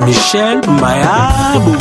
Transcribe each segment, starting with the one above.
Michel Mayabou.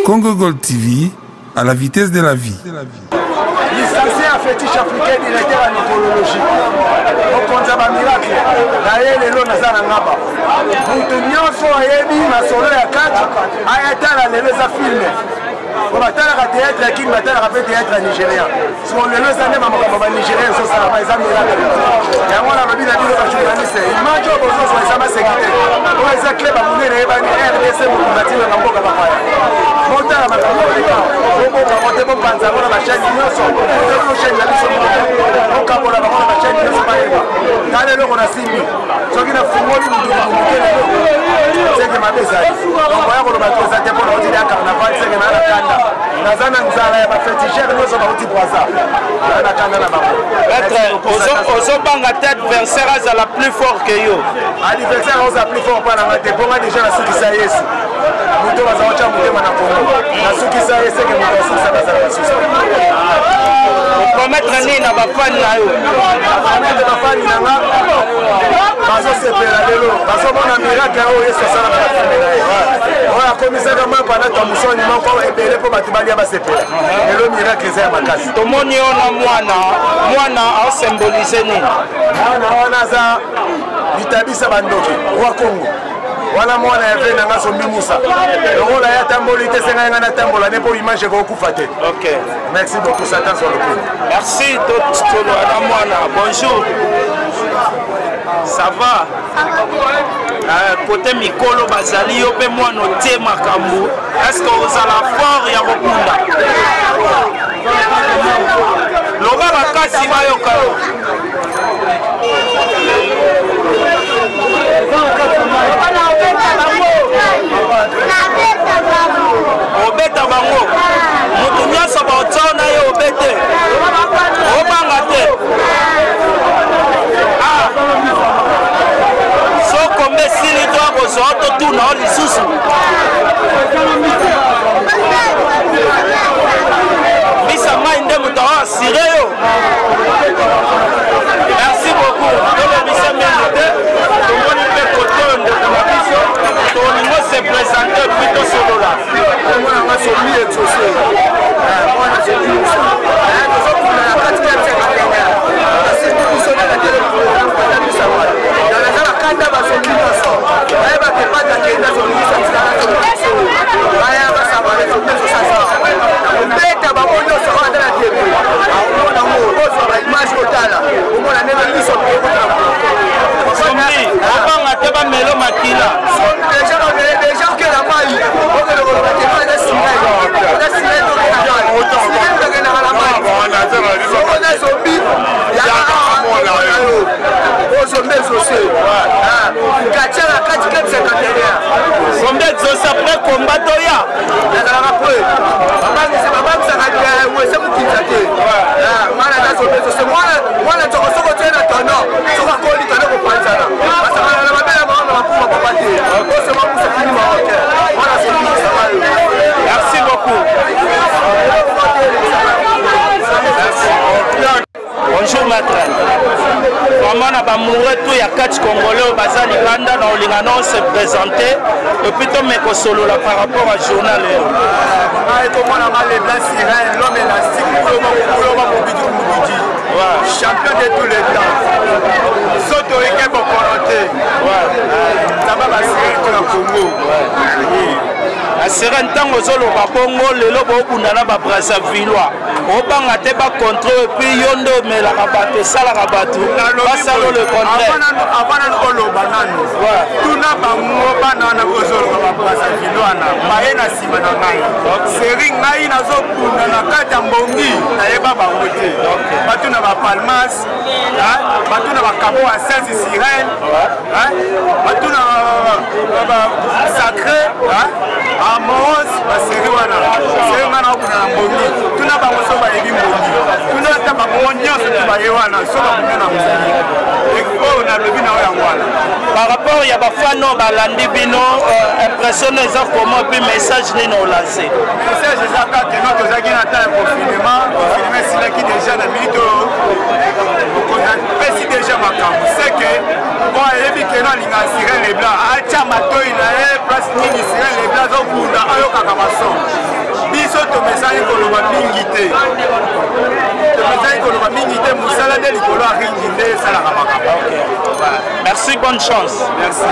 Congo Gold TV, à la vitesse de la vie. Licencié en fétiche africain, directeur en écologie. Au compte de miracle, d'ailleurs, les lots n'ont pas. Nous nyonso ayebi masolo ya kati ayatala lelo za filme. On va tala ka théâtre qui va tala ka théâtre nigérien. Si on le laisse aller maman ba nigérien so ça ba za miracle. Ya mwana ba bila bilo ba journaliste. Imagine bozo so ça ma sécurité. On eza club ba munene ba ni RDC mu kubatina na mboka ba kwaya. Motala makambo leka. Obo ba mote bo panza bona ba chaîne nyonso. Ko chaîne la biso mo. On kabola ba ba chaîne nyonso ba yeba. Kale loko na simbi. Soki na fungoli mu mukele. C'est que ma bezali. On voit ko ba toza te bona oti ya carnaval c'est que na la kanda. Nazana nzala ya ba féticheur nyonso ba oti poisa. Na kanda na ba. Ozo banga tête adversaire à la plus fort que yo. Adversaire on a plus fort pas na te bonga déjà na suki sa yesu. Muto baza wacha mutema na Congo. Na suki sa yesu que muto suki sa baza na suki. Promettre ni na ba fan na yo. Promettre ba fan na nga. Bazo sepela lelo. Bazo bona miracle o yesu sala ba famela. Oya komisa kama pa na tomusoni moko ebele po batubali ba sepela. Lelo miracle za makasi. Tomoni ona mwana a symboliser ni. Wana za bitabisa bandoki wa Congo. Wana mwana ya vena nga sombi Musa. Lokola ya tamboli te senga nga na tambola ne po image ko kufa te. OK. Merci beaucoup Satan sur le coup. Merci Tolo Adamwana. Bonjour. Ça va? Côté Mikolo Bazali yo pe mwana te makambo. Est-ce que vous allez fort ya kokunda? Loba bakasi bayoka yo. combat toya nazalaka po babamisaka wese mokinisa te mwana nazobezo mwana soko tie na tono soka koli tono kopansana basakana na mabele bango na bakuma papa te osema musakini maoke mwana sokinisa mayo. Merci beaucoup. Bonjour maître. Vraiment na bamoureux tout ya catch congolais au baza libanda na olingana on se présenter et puis to meko solo la par rapport à journal. Et comment on a mal les blancs sirènes, l'homme élastique, champion de tous les temps. Soto Eke Bokonote. Ça va basser pour le Congo. A seren tango zolo ba bongo lelo bo bundana ba Brazzaville. Obanga te ba contrôle et puis yondo mela ka bato sala ka bato. Ba salo le contraire. Avant na koloba nanu. Tuna ba ngo banana ko zolo ba Brazzaville wana. Maena sima na ngai. Seri ngai nazo bunda na kati ya mbongi na yeba ba ngote. Batuna ba Palmas, batuna ba Cabo à Saint-Sirène, batuna ba Sacré, Amos, baseri wana. Seri ngana kuna na mbongi. Tuna ba ngoso ba yebi mbongi. Tuna ta ba bonyo so ba yewana so ba kuna na mbongi. Oh na lebi na ya ngwana. Par rapport ya ba fano ba landi bino impressionné ça comment puis message ni no lancé. Message ça ka que notre zaki na ta confinement, confinement c'est qui déjà na minute si déjà makambo c'est que bon yebi que na linga sirène les blancs acha matoi na place ni sirène les blancs zo kunda ayo kaka mason. Biso to message ko lo ba mingi te. To message ko lo ba mingi te musala de likolo a ringi te sala ka makambo. Merci, bonne chance. Merci.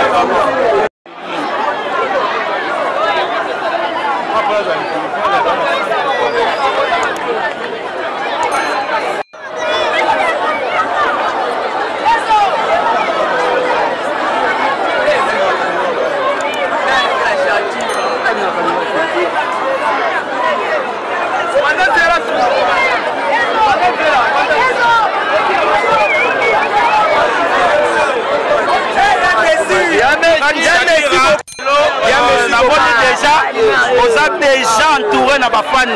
Vous êtes déjà entouré dans les fans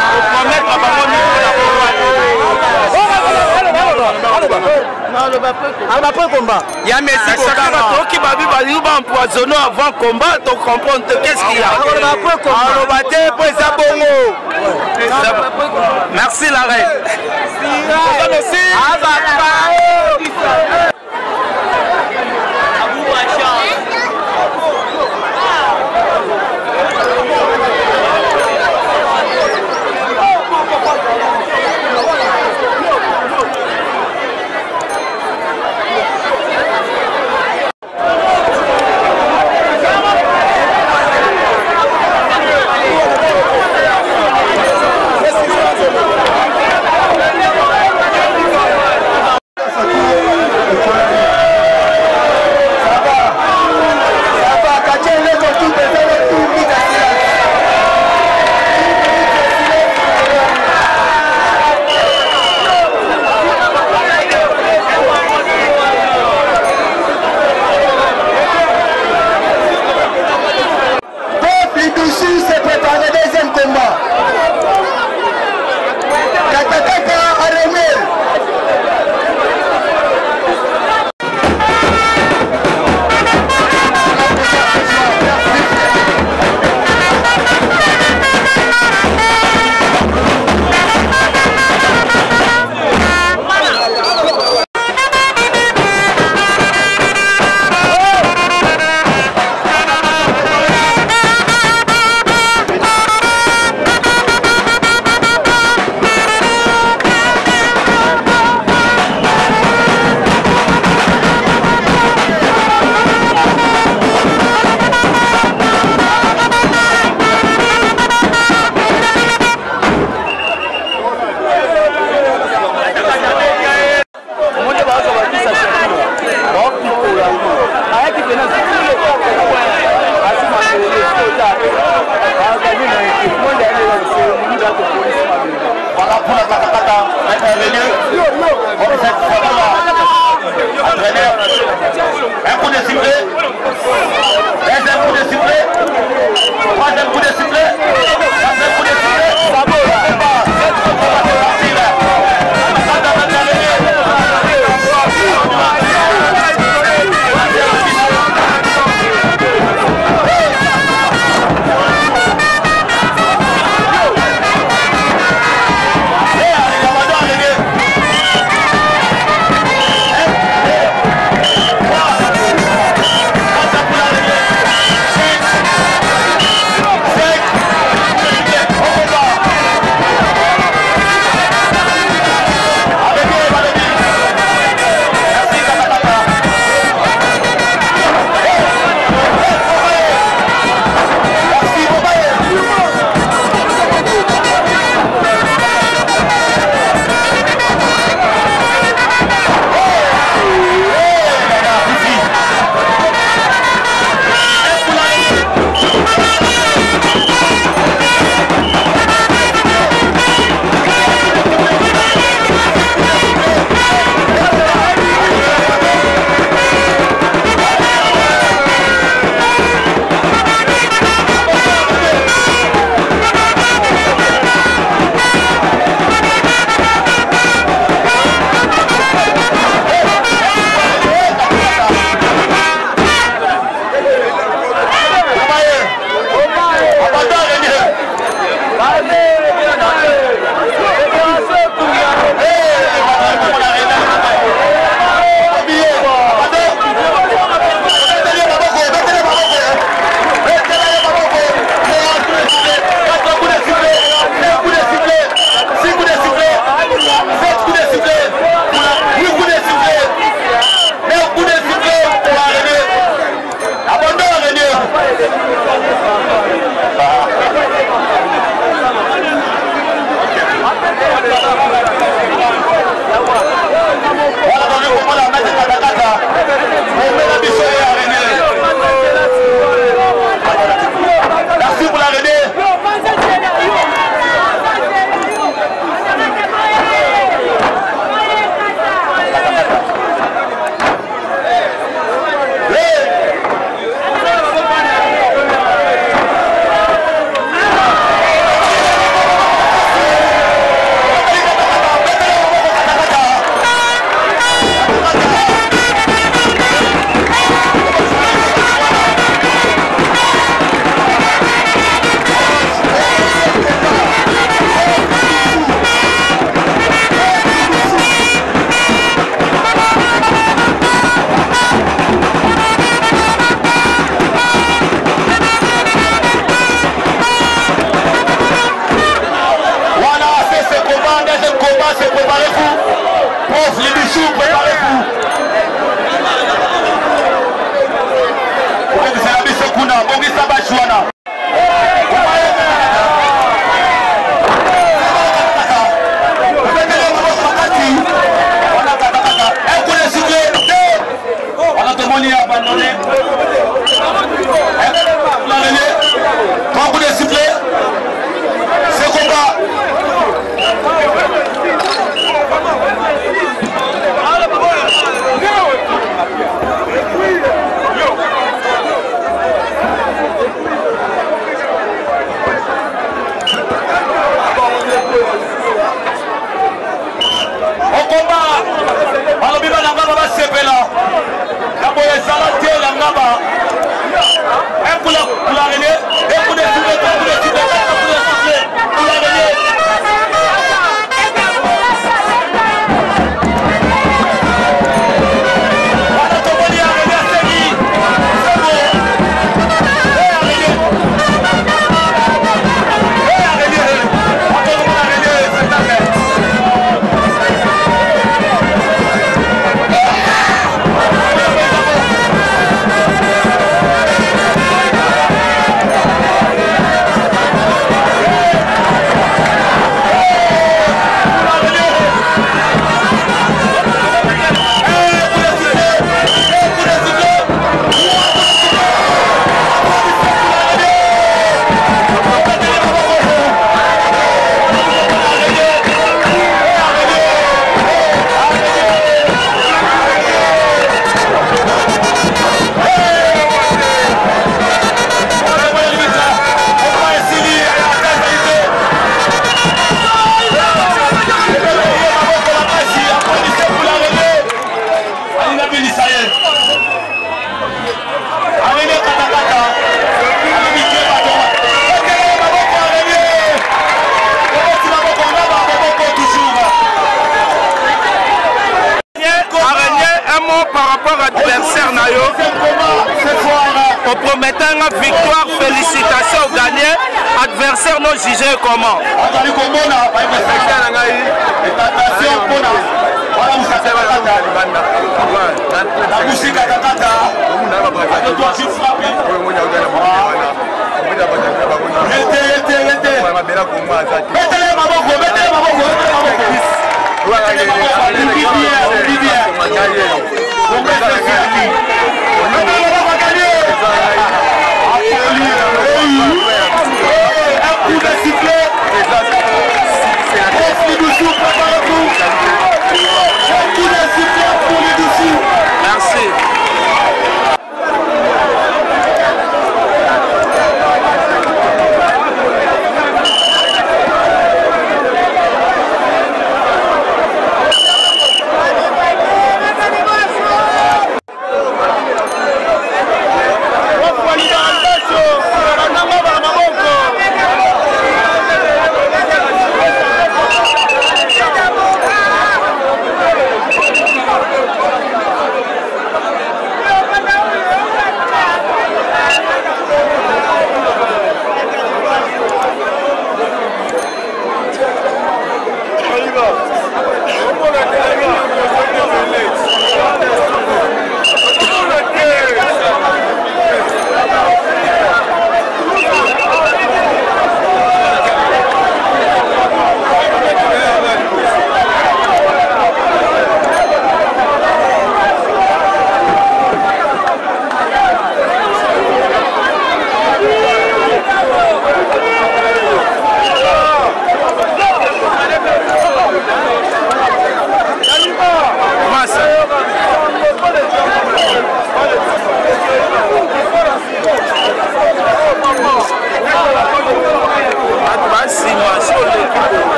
pour promettre à empoisonné avant combat, tu comprends qu'est-ce qu'il y a. Merci la reine. Tozanga victoire, félicitations au gagné. Adversaire nous juger comment? Merci.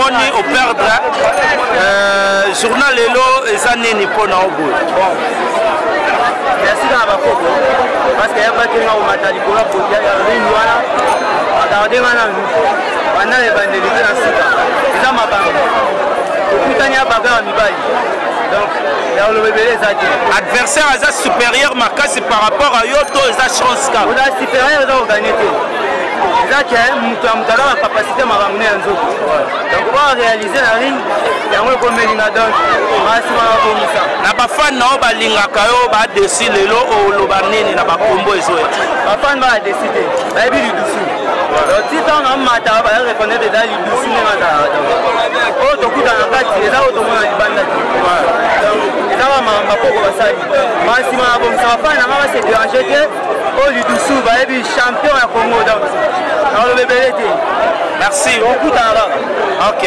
omoni operdre journal lelo eza nini mpona oboye merci na bakoko parce que yabatenga omata likolo ya ringi wana agarde wana banda ebandeli te na sika eza mabango okutani ya bagara mibali donc ya olobebele eza te adversaire aza supérieur makasi par rapport à yo to eza chance ka oza supérieur eza oganye te eza ke moto ya moto aza na capacité mabango ne ya nzoto donc oba réaliser na ring yango ekomelinga donc masima bakomisa na bafani nao balingaka yo badesi lelo oloba nini na bakombo ezoyeti bafani baadesi te bayebi lidusu donc ti ntango amata baya reconnaître eza lidusu ndenge azalaka oyo tokutana kati eza oyo tomona libanda te eza bakoko basali masima bakomisa bafani nanga base dérange te oyo lidusu bayebi champion ya congo donc naolobebele te merci okutana kaka ok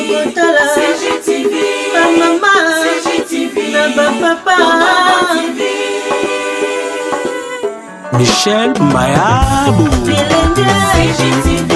Bokotala ba mama na ba papa Michel Mayabou. CGTV